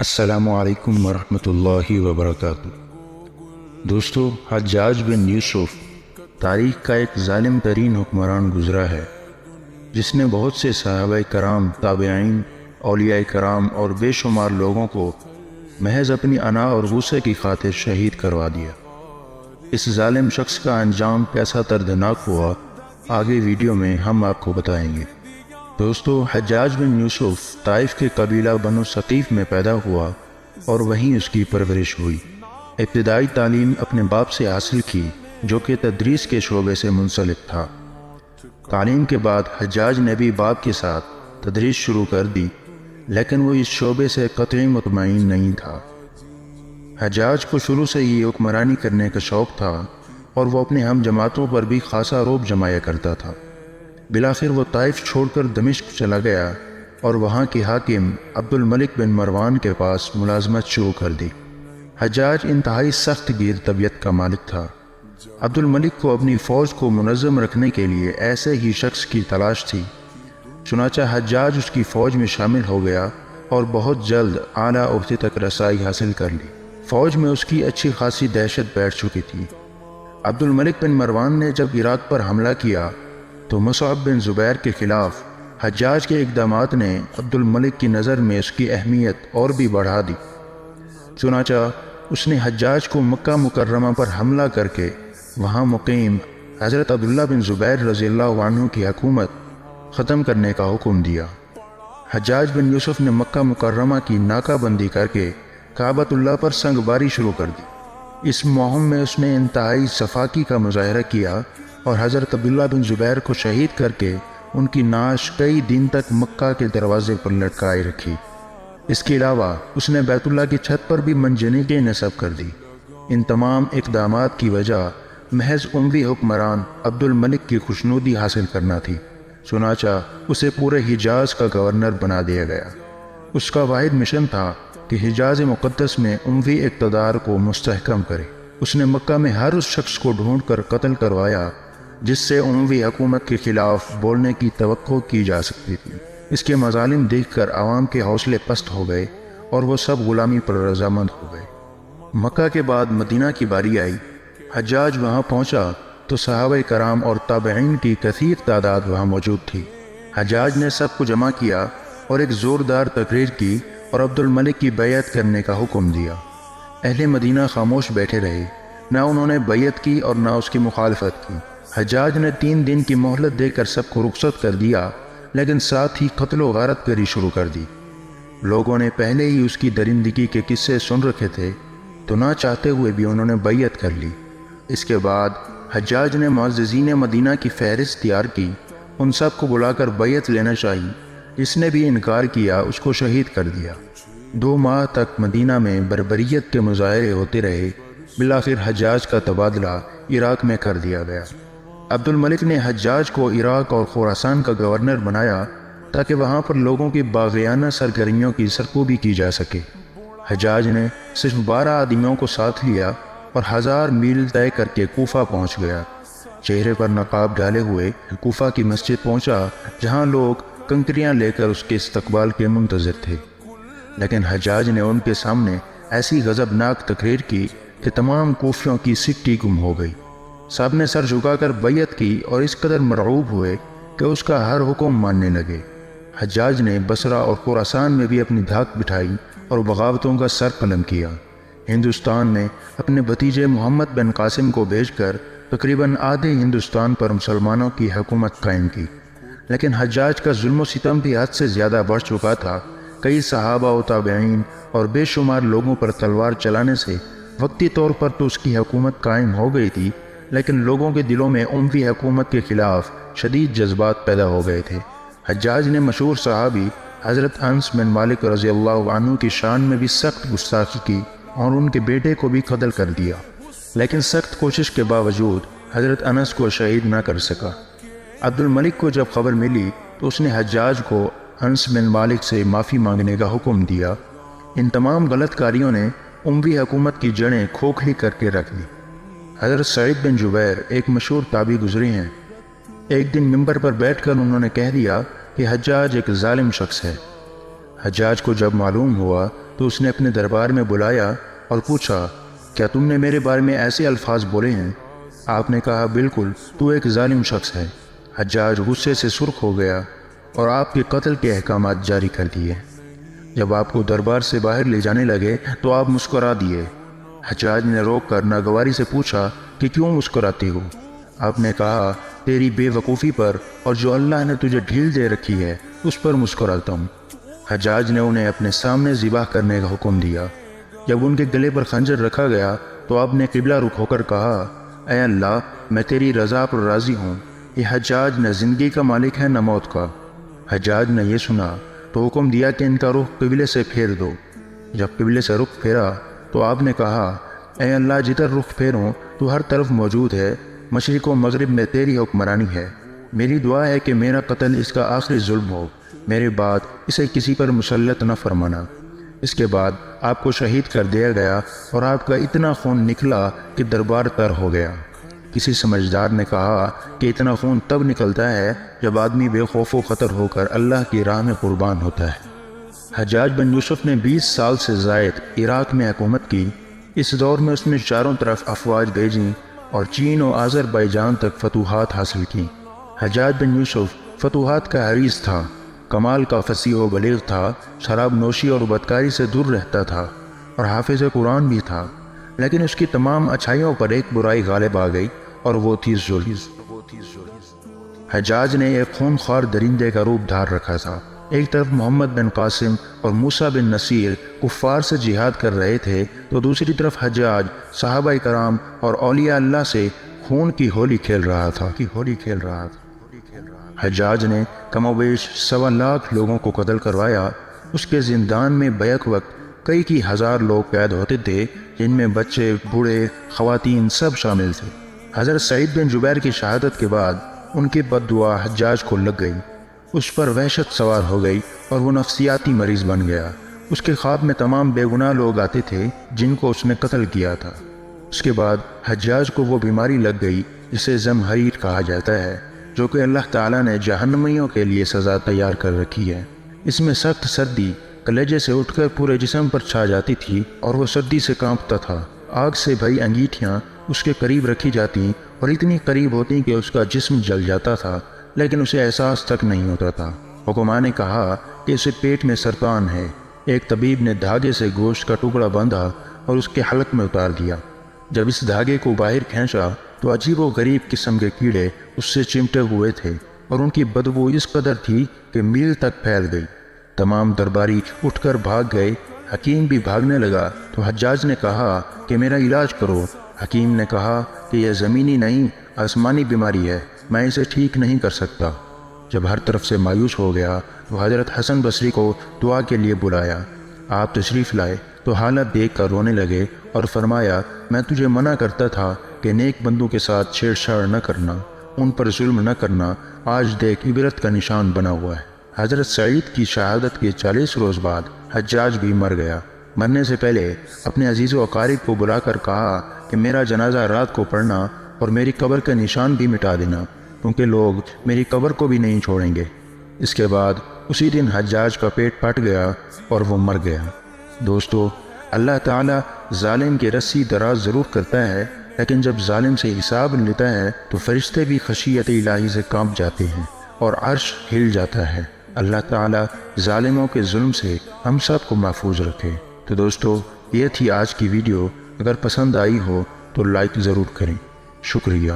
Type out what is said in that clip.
السلام علیکم ورحمۃ اللہ وبرکاتہ۔ دوستو، حجاج بن یوسف تاریخ کا ایک ظالم ترین حکمران گزرا ہے جس نے بہت سے صحابہ کرام، تابعین، اولیاء کرام اور بے شمار لوگوں کو محض اپنی انا اور غصے کی خاطر شہید کروا دیا۔ اس ظالم شخص کا انجام کیسا دردناک ہوا، آگے ویڈیو میں ہم آپ کو بتائیں گے۔ دوستو، حجاج بن یوسف طائف کے قبیلہ بنو ثقیف میں پیدا ہوا اور وہیں اس کی پرورش ہوئی۔ ابتدائی تعلیم اپنے باپ سے حاصل کی جو کہ تدریس کے شعبے سے منسلک تھا۔ تعلیم کے بعد حجاج نے بھی باپ کے ساتھ تدریس شروع کر دی، لیکن وہ اس شعبے سے قطعی مطمئن نہیں تھا۔ حجاج کو شروع سے ہی حکمرانی کرنے کا شوق تھا اور وہ اپنے ہم جماعتوں پر بھی خاصا رعب جمایا کرتا تھا۔ بالآخر وہ طائف چھوڑ کر دمشق چلا گیا اور وہاں کے حاکم عبد الملک بن مروان کے پاس ملازمت شروع کر دی۔ حجاج انتہائی سخت گیر طبیعت کا مالک تھا۔ عبد الملک کو اپنی فوج کو منظم رکھنے کے لیے ایسے ہی شخص کی تلاش تھی، چنانچہ حجاج اس کی فوج میں شامل ہو گیا اور بہت جلد اعلیٰ عہدے تک رسائی حاصل کر لی۔ فوج میں اس کی اچھی خاصی دہشت بیٹھ چکی تھی۔ عبد الملک بن مروان نے جب عراق پر حملہ کیا تو مصعب بن زبیر کے خلاف حجاج کے اقدامات نے عبد الملک کی نظر میں اس کی اہمیت اور بھی بڑھا دی۔ چنانچہ اس نے حجاج کو مکہ مکرمہ پر حملہ کر کے وہاں مقیم حضرت عبداللہ بن زبیر رضی اللہ عنہ کی حکومت ختم کرنے کا حکم دیا۔ حجاج بن یوسف نے مکہ مکرمہ کی ناکہ بندی کر کے کعبۃ اللہ پر سنگ باری شروع کر دی۔ اس مہم میں اس نے انتہائی صفاکی کا مظاہرہ کیا اور حضرت عبداللہ بن زبیر کو شہید کر کے ان کی نعش کئی دن تک مکہ کے دروازے پر لٹکائے رکھی۔ اس کے علاوہ اس نے بیت اللہ کی چھت پر بھی منجنیقیں نصب کر دی۔ ان تمام اقدامات کی وجہ محض اموی حکمران عبد الملک کی خوشنودی حاصل کرنا تھی، چنانچہ اسے پورے حجاز کا گورنر بنا دیا گیا۔ اس کا واحد مشن تھا کہ حجاز مقدس میں اموی اقتدار کو مستحکم کرے۔ اس نے مکہ میں ہر اس شخص کو ڈھونڈ کر قتل کروایا جس سے اموی حکومت کے خلاف بولنے کی توقع کی جا سکتی تھی۔ اس کے مظالم دیکھ کر عوام کے حوصلے پست ہو گئے اور وہ سب غلامی پر رضامند ہو گئے۔ مکہ کے بعد مدینہ کی باری آئی۔ حجاج وہاں پہنچا تو صحابہ کرام اور تابعین کی کثیر تعداد وہاں موجود تھی۔ حجاج نے سب کو جمع کیا اور ایک زوردار تقریر کی اور عبد الملک کی بیعت کرنے کا حکم دیا۔ اہل مدینہ خاموش بیٹھے رہے، نہ انہوں نے بیعت کی اور نہ اس کی مخالفت کی۔ حجاج نے 3 دن کی مہلت دے کر سب کو رخصت کر دیا، لیکن ساتھ ہی قتل و غارت کری شروع کر دی۔ لوگوں نے پہلے ہی اس کی درندگی کے قصے سن رکھے تھے تو نہ چاہتے ہوئے بھی انہوں نے بیعت کر لی۔ اس کے بعد حجاج نے معززین مدینہ کی فہرست تیار کی، ان سب کو بلا کر بیعت لینا چاہی۔ جس نے بھی انکار کیا اس کو شہید کر دیا۔ 2 ماہ تک مدینہ میں بربریت کے مظاہرے ہوتے رہے۔ بالآخر حجاج کا تبادلہ عراق میں کر دیا گیا۔ عبد الملک نے حجاج کو عراق اور خراسان کا گورنر بنایا تاکہ وہاں پر لوگوں کی باغیانہ سرگرمیوں کی سرکوبی کی جا سکے۔ حجاج نے صرف 12 آدمیوں کو ساتھ لیا اور 1000 میل طے کر کے کوفہ پہنچ گیا۔ چہرے پر نقاب ڈالے ہوئے کوفہ کی مسجد پہنچا جہاں لوگ کنکریاں لے کر اس کے استقبال کے منتظر تھے، لیکن حجاج نے ان کے سامنے ایسی غضبناک تقریر کی کہ تمام کوفیوں کی سکٹی گم ہو گئی۔ سب نے سر جھکا کر بیعت کی اور اس قدر مرعوب ہوئے کہ اس کا ہر حکم ماننے لگے۔ حجاج نے بصرہ اور خراسان میں بھی اپنی دھاک بٹھائی اور بغاوتوں کا سر قلم کیا۔ ہندوستان میں اپنے بھتیجے محمد بن قاسم کو بھیج کر تقریباً آدھے ہندوستان پر مسلمانوں کی حکومت قائم کی، لیکن حجاج کا ظلم و ستم بھی حد سے زیادہ بڑھ چکا تھا۔ کئی صحابہ و تابعین اور بے شمار لوگوں پر تلوار چلانے سے وقتی طور پر تو اس کی حکومت قائم ہو گئی تھی، لیکن لوگوں کے دلوں میں اموی حکومت کے خلاف شدید جذبات پیدا ہو گئے تھے۔ حجاج نے مشہور صحابی حضرت انس بن مالک رضی اللہ عنہ کی شان میں بھی سخت گستاخی کی اور ان کے بیٹے کو بھی قتل کر دیا، لیکن سخت کوشش کے باوجود حضرت انس کو شہید نہ کر سکا۔ عبد الملک کو جب خبر ملی تو اس نے حجاج کو انس بن مالک سے معافی مانگنے کا حکم دیا۔ ان تمام غلط کاریوں نے اموی حکومت کی جڑیں کھوکھلی کر کے رکھ دی۔ حضرت سعید بن جبیر ایک مشہور تابعی گزرے ہیں۔ ایک دن منبر پر بیٹھ کر انہوں نے کہہ دیا کہ حجاج ایک ظالم شخص ہے۔ حجاج کو جب معلوم ہوا تو اس نے اپنے دربار میں بلایا اور پوچھا، کیا تم نے میرے بارے میں ایسے الفاظ بولے ہیں؟ آپ نے کہا، بالکل، تو ایک ظالم شخص ہے۔ حجاج غصے سے سرخ ہو گیا اور آپ کے قتل کے احکامات جاری کر دیے۔ جب آپ کو دربار سے باہر لے جانے لگے تو آپ مسکرا دیے۔ حجاج نے روک کر ناگواری سے پوچھا کہ کیوں مسکراتے ہو؟ آپ نے کہا، تیری بے وقوفی پر اور جو اللہ نے تجھے ڈھیل دے رکھی ہے اس پر مسکراتا ہوں۔ حجاج نے انہیں اپنے سامنے ذبح کرنے کا حکم دیا۔ جب ان کے گلے پر خنجر رکھا گیا تو آپ نے قبلہ رخ ہو کر کہا، اے اللہ، میں تیری رضا پر راضی ہوں۔ یہ حجاج نہ زندگی کا مالک ہے نہ موت کا۔ حجاج نے یہ سنا تو حکم دیا کہ ان کا رخ قبلے سے پھیر دو۔ جب قبلے سے رخ پھیرا تو آپ نے کہا، اے اللہ، جدھر رخ پھیروں تو ہر طرف موجود ہے، مشرق و مغرب میں تیری حکمرانی ہے۔ میری دعا ہے کہ میرا قتل اس کا آخری ظلم ہو، میرے بعد اسے کسی پر مسلط نہ فرمانا۔ اس کے بعد آپ کو شہید کر دیا گیا اور آپ کا اتنا خون نکلا کہ دربار تر ہو گیا۔ کسی سمجھدار نے کہا کہ اتنا خون تب نکلتا ہے جب آدمی بے خوف و خطر ہو کر اللہ کی راہ میں قربان ہوتا ہے۔ حجاج بن یوسف نے 20 سال سے زائد عراق میں حکومت کی۔ اس دور میں اس نے چاروں طرف افواج بھیجیں اور چین و آذربائیجان تک فتوحات حاصل کی۔ حجاج بن یوسف فتوحات کا حریص تھا، کمال کا فصیح و بلیغ تھا، شراب نوشی اور بدکاری سے دور رہتا تھا اور حافظ قرآن بھی تھا، لیکن اس کی تمام اچھائیوں پر ایک برائی غالب آ گئی اور وہ تھی ظلم۔ حجاج نے ایک خون خوار درندے کا روپ دھار رکھا تھا۔ ایک طرف محمد بن قاسم اور موسیٰ بن نصیر کفار سے جہاد کر رہے تھے تو دوسری طرف حجاج صحابہ کرام اور اولیاء اللہ سے خون کی ہولی کھیل رہا تھا۔ حجاج نے کم و بیش 1.25 لاکھ لوگوں کو قتل کروایا۔ اس کے زندان میں بیک وقت کئی ہزار لوگ قید ہوتے تھے، جن میں بچے، بوڑھے، خواتین سب شامل تھے۔ حضرت سعید بن جبیر کی شہادت کے بعد ان کی بد دعا حجاج کو لگ گئی، اس پر وحشت سوار ہو گئی اور وہ نفسیاتی مریض بن گیا۔ اس کے خواب میں تمام بے گناہ لوگ آتے تھے جن کو اس نے قتل کیا تھا۔ اس کے بعد حجاج کو وہ بیماری لگ گئی جسے زمہریر کہا جاتا ہے، جو کہ اللہ تعالیٰ نے جہنمیوں کے لیے سزا تیار کر رکھی ہے۔ اس میں سخت سردی کلیجے سے اٹھ کر پورے جسم پر چھا جاتی تھی اور وہ سردی سے کانپتا تھا۔ آگ سے بھری انگیٹھیاں اس کے قریب رکھی جاتی اور اتنی قریب ہوتی کہ اس کا جسم جل جاتا تھا، لیکن اسے احساس تک نہیں ہوتا تھا۔ حکماء نے کہا کہ اسے پیٹ میں سرطان ہے۔ ایک طبیب نے دھاگے سے گوشت کا ٹکڑا باندھا اور اس کے حلق میں اتار دیا۔ جب اس دھاگے کو باہر کھینچا تو عجیب و غریب قسم کے کیڑے اس سے چمٹے ہوئے تھے اور ان کی بدبو اس قدر تھی کہ میل تک پھیل گئی۔ تمام درباری اٹھ کر بھاگ گئے۔ حکیم بھی بھاگنے لگا تو حجاج نے کہا کہ میرا علاج کرو۔ حکیم نے کہا کہ یہ زمینی نہیں، آسمانی بیماری ہے، میں اسے ٹھیک نہیں کر سکتا۔ جب ہر طرف سے مایوس ہو گیا تو حضرت حسن بصری کو دعا کے لیے بلایا۔ آپ تشریف لائے تو حالت دیکھ کر رونے لگے اور فرمایا، میں تجھے منع کرتا تھا کہ نیک بندوں کے ساتھ چھیڑ چھاڑ نہ کرنا، ان پر ظلم نہ کرنا، آج دیکھ عبرت کا نشان بنا ہوا ہے۔ حضرت سعید کی شہادت کے 40 روز بعد حجاج بھی مر گیا۔ مرنے سے پہلے اپنے عزیز و اقارب کو بلا کر کہا کہ میرا جنازہ رات کو پڑھنا اور میری قبر کا نشان بھی مٹا دینا، کیونکہ لوگ میری قبر کو بھی نہیں چھوڑیں گے۔ اس کے بعد اسی دن حجاج کا پیٹ پھٹ گیا اور وہ مر گیا۔ دوستو، اللہ تعالیٰ ظالم کی رسی دراز ضرور کرتا ہے، لیکن جب ظالم سے حساب لیتا ہے تو فرشتے بھی خشیت الہی سے کانپ جاتے ہیں اور عرش ہل جاتا ہے۔ اللہ تعالیٰ ظالموں کے ظلم سے ہم سب کو محفوظ رکھے۔ تو دوستو، یہ تھی آج کی ویڈیو۔ اگر پسند آئی ہو تو لائک ضرور کریں۔ شکریہ۔